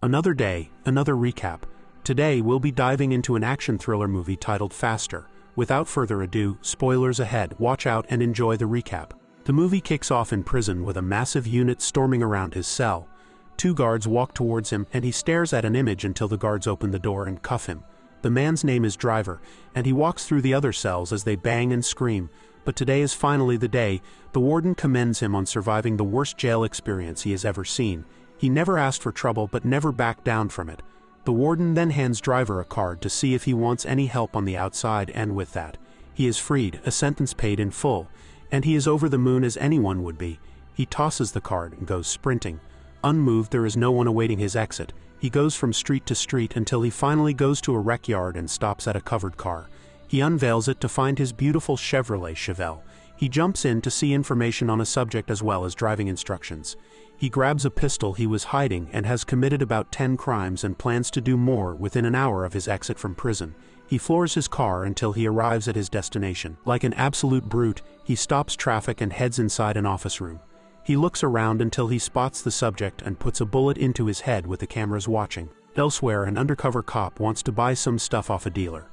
Another day, another recap. Today we'll be diving into an action thriller movie titled Faster. Without further ado, spoilers ahead, watch out and enjoy the recap. The movie kicks off in prison with a massive unit storming around his cell. Two guards walk towards him and he stares at an image until the guards open the door and cuff him. The man's name is Driver, and he walks through the other cells as they bang and scream. But today is finally the day. The warden commends him on surviving the worst jail experience he has ever seen. He never asked for trouble but never backed down from it. The warden then hands Driver a card to see if he wants any help on the outside, and with that, he is freed, a sentence paid in full, and he is over the moon as anyone would be. He tosses the card and goes sprinting. Unmoved, there is no one awaiting his exit. He goes from street to street until he finally goes to a wreck yard and stops at a covered car. He unveils it to find his beautiful Chevrolet Chevelle. He jumps in to see information on a subject as well as driving instructions. He grabs a pistol he was hiding and has committed about 10 crimes and plans to do more within an hour of his exit from prison. He floors his car until he arrives at his destination. Like an absolute brute, he stops traffic and heads inside an office room. He looks around until he spots the subject and puts a bullet into his head with the cameras watching. Elsewhere, an undercover cop wants to buy some stuff off a dealer.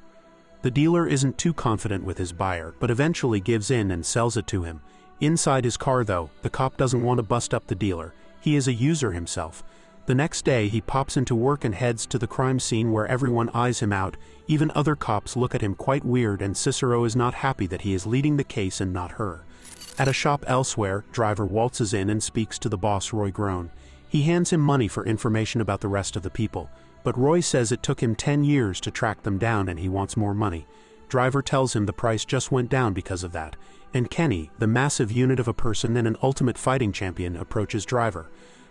The dealer isn't too confident with his buyer, but eventually gives in and sells it to him. Inside his car though, the cop doesn't want to bust up the dealer. He is a user himself. The next day he pops into work and heads to the crime scene where everyone eyes him out. Even other cops look at him quite weird, and Cicero is not happy that he is leading the case and not her. At a shop elsewhere, Driver waltzes in and speaks to the boss, Roy Groan. He hands him money for information about the rest of the people, but Roy says it took him 10 years to track them down and he wants more money. Driver tells him the price just went down because of that, and Kenny, the massive unit of a person and an ultimate fighting champion, approaches Driver.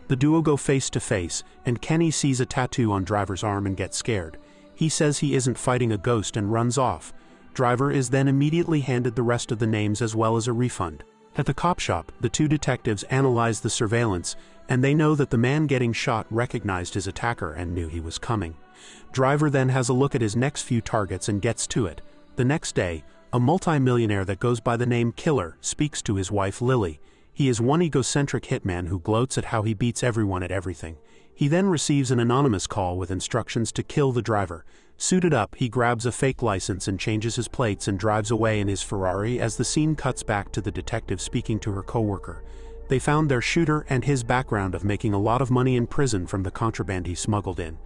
The duo go face to face, and Kenny sees a tattoo on Driver's arm and gets scared. He says he isn't fighting a ghost and runs off. Driver is then immediately handed the rest of the names as well as a refund. At the cop shop, the two detectives analyze the surveillance, and they know that the man getting shot recognized his attacker and knew he was coming. Driver then has a look at his next few targets and gets to it. The next day, a multi-millionaire that goes by the name Killer speaks to his wife Lily. He is one egocentric hitman who gloats at how he beats everyone at everything. He then receives an anonymous call with instructions to kill the driver. Suited up, he grabs a fake license and changes his plates and drives away in his Ferrari as the scene cuts back to the detective speaking to her co-worker. They found their shooter and his background of making a lot of money in prison from the contraband he smuggled in.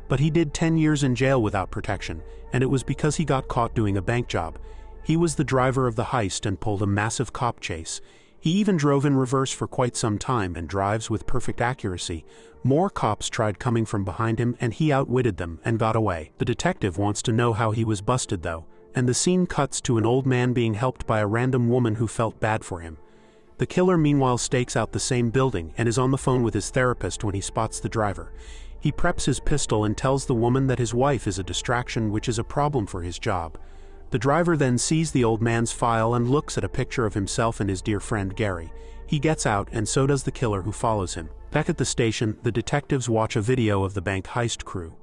But he did 10 years in jail without protection, and it was because he got caught doing a bank job. He was the driver of the heist and pulled a massive cop chase. He even drove in reverse for quite some time and drives with perfect accuracy. More cops tried coming from behind him and he outwitted them and got away. The detective wants to know how he was busted though, and the scene cuts to an old man being helped by a random woman who felt bad for him. The killer meanwhile stakes out the same building and is on the phone with his therapist when he spots the driver. He preps his pistol and tells the woman that his wife is a distraction, which is a problem for his job. The driver then sees the old man's file and looks at a picture of himself and his dear friend Gary. He gets out and so does the killer who follows him. Back at the station, the detectives watch a video of the bank heist crew.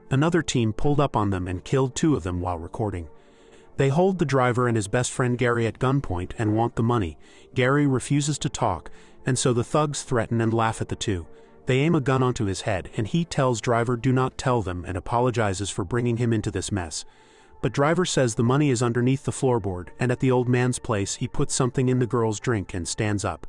Another team pulled up on them and killed 2 of them while recording. They hold the driver and his best friend Gary at gunpoint and want the money. Gary refuses to talk, and so the thugs threaten and laugh at the two. They aim a gun onto his head and he tells Driver do not tell them and apologizes for bringing him into this mess. But Driver says the money is underneath the floorboard, and at the old man's place he puts something in the girl's drink and stands up.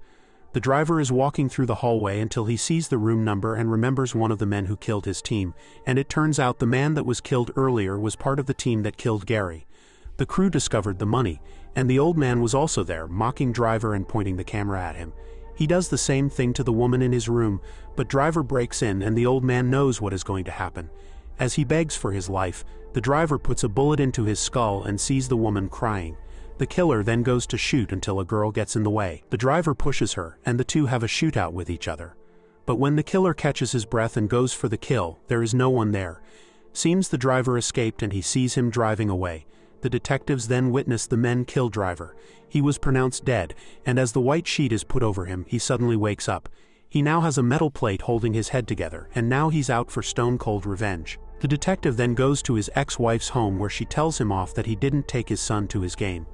The driver is walking through the hallway until he sees the room number and remembers one of the men who killed his team, and it turns out the man that was killed earlier was part of the team that killed Gary. The crew discovered the money, and the old man was also there, mocking Driver and pointing the camera at him. He does the same thing to the woman in his room, but Driver breaks in and the old man knows what is going to happen. As he begs for his life, the driver puts a bullet into his skull and sees the woman crying. The killer then goes to shoot until a girl gets in the way. The driver pushes her, and the two have a shootout with each other. But when the killer catches his breath and goes for the kill, there is no one there. Seems the driver escaped and he sees him driving away. The detectives then witness the men kill Driver. He was pronounced dead, and as the white sheet is put over him, he suddenly wakes up. He now has a metal plate holding his head together, and now he's out for stone-cold revenge. The detective then goes to his ex-wife's home where she tells him off that he didn't take his son to his game.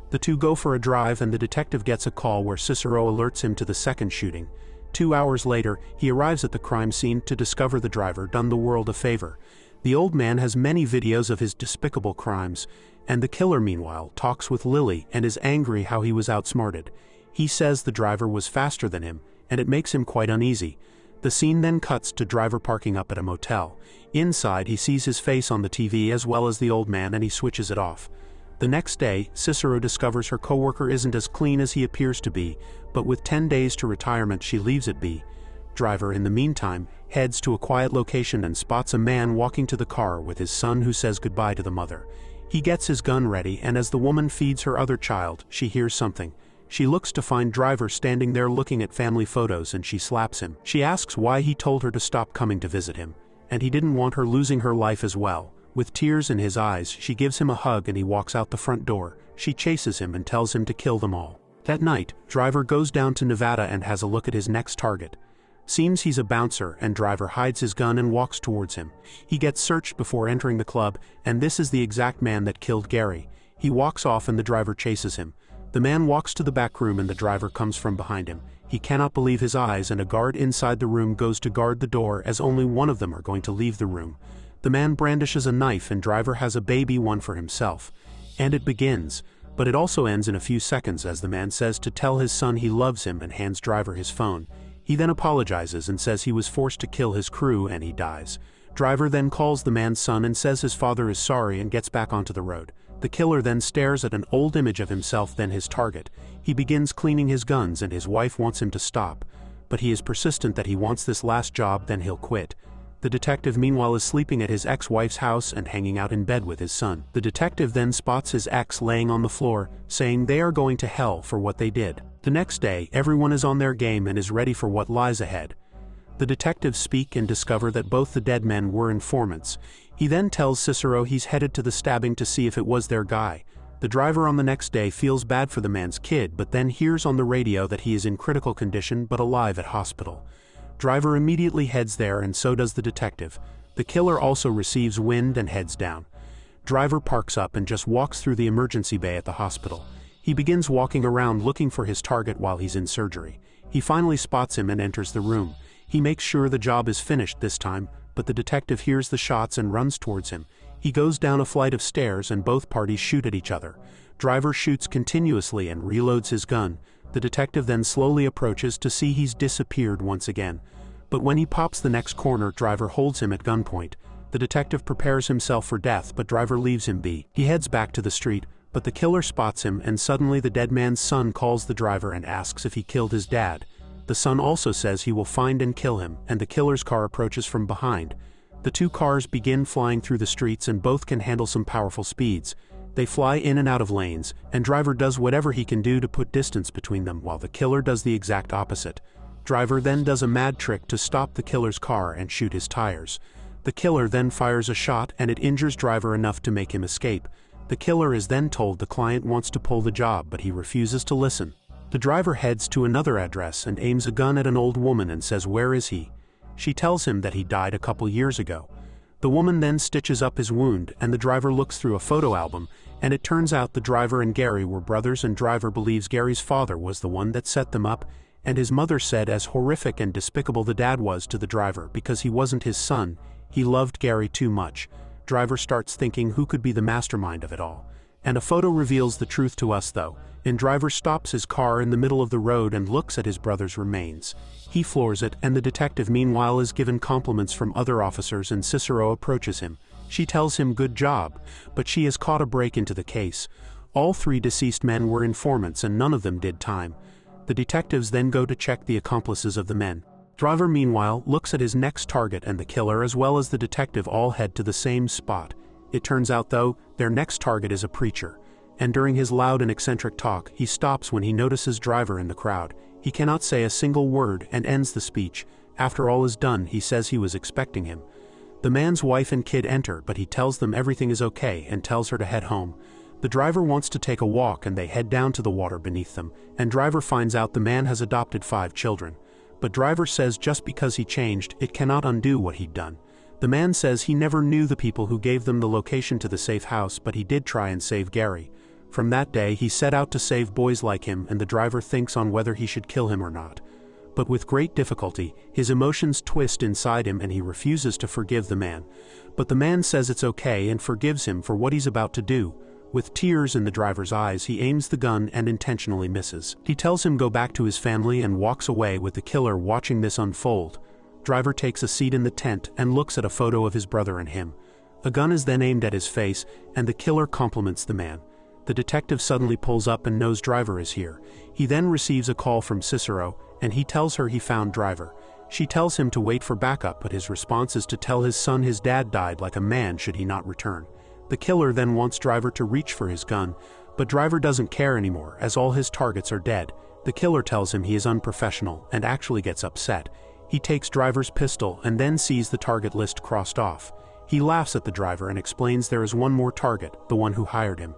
The two go for a drive and the detective gets a call where Cicero alerts him to the second shooting. 2 hours later, he arrives at the crime scene to discover the driver done the world a favor. The old man has many videos of his despicable crimes, and the killer meanwhile talks with Lily and is angry how he was outsmarted. He says the driver was faster than him, and it makes him quite uneasy. The scene then cuts to driver parking up at a motel. Inside, he sees his face on the TV as well as the old man, and he switches it off. The next day, Cicero discovers her coworker isn't as clean as he appears to be, but with 10 days to retirement she leaves it be. Driver, in the meantime, heads to a quiet location and spots a man walking to the car with his son who says goodbye to the mother. He gets his gun ready, and as the woman feeds her other child, she hears something. She looks to find Driver standing there looking at family photos, and she slaps him. She asks why he told her to stop coming to visit him, and he didn't want her losing her life as well. With tears in his eyes, she gives him a hug and he walks out the front door. She chases him and tells him to kill them all. That night, Driver goes down to Nevada and has a look at his next target. Seems he's a bouncer, and Driver hides his gun and walks towards him. He gets searched before entering the club, and this is the exact man that killed Gary. He walks off and the driver chases him. The man walks to the back room and the driver comes from behind him. He cannot believe his eyes, and a guard inside the room goes to guard the door as only one of them are going to leave the room. The man brandishes a knife and Driver has a baby one for himself. And it begins, but it also ends in a few seconds as the man says to tell his son he loves him and hands Driver his phone. He then apologizes and says he was forced to kill his crew, and he dies. Driver then calls the man's son and says his father is sorry and gets back onto the road. The killer then stares at an old image of himself, then his target. He begins cleaning his guns and his wife wants him to stop, but he is persistent that he wants this last job, then he'll quit. The detective meanwhile is sleeping at his ex-wife's house and hanging out in bed with his son. The detective then spots his ex laying on the floor, saying they are going to hell for what they did. The next day, everyone is on their game and is ready for what lies ahead. The detectives speak and discover that both the dead men were informants. He then tells Cicero he's headed to the stabbing to see if it was their guy. The driver on the next day feels bad for the man's kid, but then hears on the radio that he is in critical condition but alive at hospital. Driver immediately heads there, and so does the detective. The killer also receives wind and heads down. Driver parks up and just walks through the emergency bay at the hospital. He begins walking around looking for his target while he's in surgery. He finally spots him and enters the room. He makes sure the job is finished this time, but the detective hears the shots and runs towards him. He goes down a flight of stairs and both parties shoot at each other. Driver shoots continuously and reloads his gun. The detective then slowly approaches to see he's disappeared once again. But when he pops the next corner, Driver holds him at gunpoint. The detective prepares himself for death, but Driver leaves him be. He heads back to the street, but the killer spots him, and suddenly the dead man's son calls the driver and asks if he killed his dad. The son also says he will find and kill him, and the killer's car approaches from behind. The two cars begin flying through the streets and both can handle some powerful speeds. They fly in and out of lanes, and Driver does whatever he can do to put distance between them, while the killer does the exact opposite. Driver then does a mad trick to stop the killer's car and shoot his tires. The killer then fires a shot and it injures Driver enough to make him escape. The killer is then told the client wants to pull the job, but he refuses to listen. The driver heads to another address and aims a gun at an old woman and says, "Where is he?" She tells him that he died a couple years ago. The woman then stitches up his wound, and the driver looks through a photo album, and it turns out the driver and Gary were brothers, and Driver believes Gary's father was the one that set them up, and his mother said as horrific and despicable the dad was to the driver because he wasn't his son, he loved Gary too much. Driver starts thinking who could be the mastermind of it all. And a photo reveals the truth to us though, and Driver stops his car in the middle of the road and looks at his brother's remains. He floors it, and the detective meanwhile is given compliments from other officers, and Cicero approaches him. She tells him good job, but she has caught a break into the case. All three deceased men were informants and none of them did time. The detectives then go to check the accomplices of the men. Driver meanwhile looks at his next target, and the killer as well as the detective all head to the same spot. It turns out though, their next target is a preacher. And during his loud and eccentric talk, he stops when he notices Driver in the crowd. He cannot say a single word and ends the speech. After all is done, he says he was expecting him. The man's wife and kid enter, but he tells them everything is okay and tells her to head home. The driver wants to take a walk and they head down to the water beneath them, and Driver finds out the man has adopted 5 children. But Driver says just because he changed, it cannot undo what he'd done. The man says he never knew the people who gave them the location to the safe house, but he did try and save Gary. From that day, he set out to save boys like him, and the driver thinks on whether he should kill him or not. But with great difficulty, his emotions twist inside him and he refuses to forgive the man. But the man says it's okay and forgives him for what he's about to do. With tears in the driver's eyes, he aims the gun and intentionally misses. He tells him go back to his family and walks away with the killer watching this unfold. Driver takes a seat in the tent and looks at a photo of his brother and him. A gun is then aimed at his face and the killer compliments the man. The detective suddenly pulls up and knows Driver is here. He then receives a call from Cicero and he tells her he found Driver. She tells him to wait for backup, but his response is to tell his son his dad died like a man should he not return. The killer then wants Driver to reach for his gun, but Driver doesn't care anymore as all his targets are dead. The killer tells him he is unprofessional and actually gets upset. He takes Driver's pistol and then sees the target list crossed off. He laughs at the driver and explains there is one more target, the one who hired him.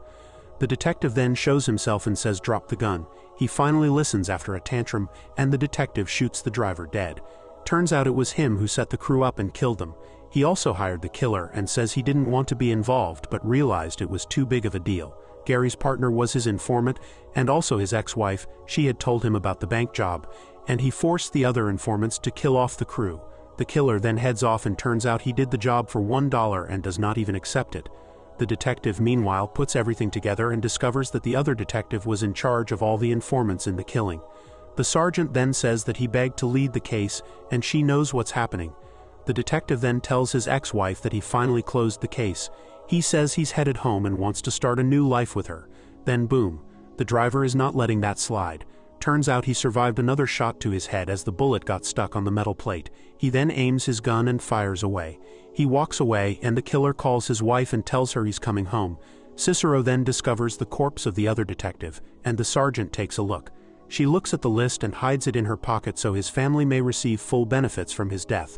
The detective then shows himself and says drop the gun. He finally listens after a tantrum and the detective shoots the driver dead. Turns out it was him who set the crew up and killed them. He also hired the killer and says he didn't want to be involved but realized it was too big of a deal. Gary's partner was his informant and also his ex-wife. She had told him about the bank job and he forced the other informants to kill off the crew. The killer then heads off and turns out he did the job for $1 and does not even accept it. The detective meanwhile puts everything together and discovers that the other detective was in charge of all the informants in the killing. The sergeant then says that he begged to lead the case and she knows what's happening. The detective then tells his ex-wife that he finally closed the case. He says he's headed home and wants to start a new life with her. Then boom, the driver is not letting that slide. Turns out he survived another shot to his head as the bullet got stuck on the metal plate. He then aims his gun and fires away. He walks away and the killer calls his wife and tells her he's coming home. Cicero then discovers the corpse of the other detective, and the sergeant takes a look. She looks at the list and hides it in her pocket so his family may receive full benefits from his death.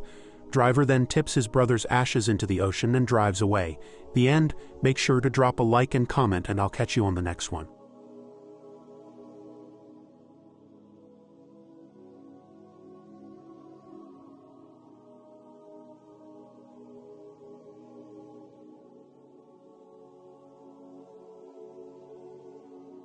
Driver then tips his brother's ashes into the ocean and drives away. The end. Make sure to drop a like and comment and I'll catch you on the next one.